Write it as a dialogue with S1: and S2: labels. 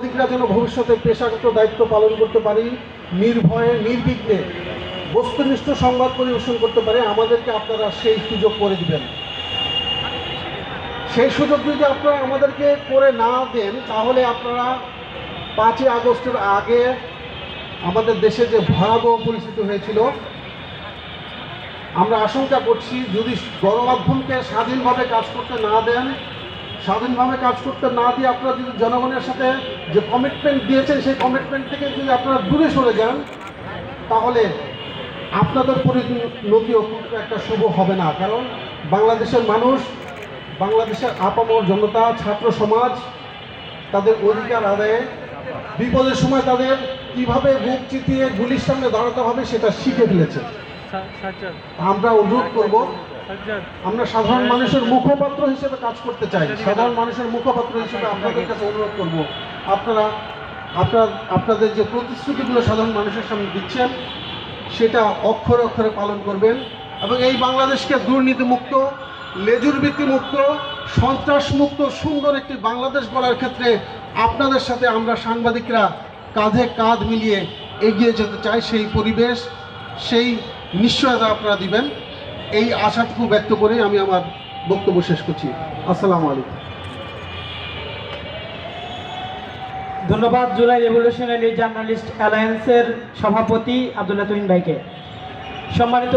S1: সাংবাদিকরা যেন ভবিষ্যতে পেশাগত দায়িত্ব পালন করতে পারি, নির্ভয়ে নির্বিঘ্নে বস্তুনিষ্ঠ সংবাদ পরিবেশন করতে পারে, আমাদেরকে আপনারা সেই সুযোগ করে দিবেন। সেই সুযোগ যদি আপনারা আমাদেরকে করে না দেন, তাহলে আপনারা 5ই আগস্টের আগে আমাদের দেশে যে ভয়াবহ পরিস্থিতি হয়েছিল, আমরা আশঙ্কা করছি যদি গণমাধ্যমকে স্বাধীনভাবে কাজ করতে না দেন, স্বাধীনভাবে কাজ করতে না দিয়ে আপনারা যদি জনগণের সাথে যে কমিটমেন্ট দিয়েছেন সেই কমিটমেন্ট থেকে যদি আপনারা দূরে সরে যান, তাহলে আপনাদের পরিণতিও খুব একটা শুভ হবে না। কারণ বাংলাদেশের মানুষ, বাংলাদেশের আপামর জনতা, ছাত্র সমাজ তাদের অধিকার আদায়ে বিপদের সময় তাদের কিভাবে বুক চিতিয়ে গুলির সামনে দাঁড়াতে হবে সেটা শিখে ফেলেছে। আমরা অনুরোধ করব, আমরা সাধারণ মানুষের মুখপাত্র হিসেবে কাজ করতে চাই। সাধারণ মানুষের মুখপাত্র হিসেবে আপনাদের কাছে অনুরোধ করব, আপনাদের যে প্রতিশ্রুতিগুলো সাধারণ মানুষের সামনে দিচ্ছেন সেটা অক্ষরে অক্ষরে পালন করবেন এবং এই বাংলাদেশকে দুর্নীতিমুক্ত, লেজুরবৃত্তিমুক্ত, সন্ত্রাসমুক্ত সুন্দর একটি বাংলাদেশ গড়ার ক্ষেত্রে আপনাদের সাথে আমরা সাংবাদিকরা কাঁধে কাঁধ মিলিয়ে এগিয়ে যেতে চাই। সেই পরিবেশ, সেই নিশ্চয়তা আপনারা দিবেন, এই আশাটুকু ব্যক্ত করে আমি আমার বক্তব্য শেষ করছি। আসসালামু আলাইকুম।
S2: ধন্যবাদ জুলাই রেভলিউশনারি জার্নালিস্ট অ্যালায়েন্সের সভাপতি আব্দুল্লাহ তুহিন ভাইকে। সম্মানিত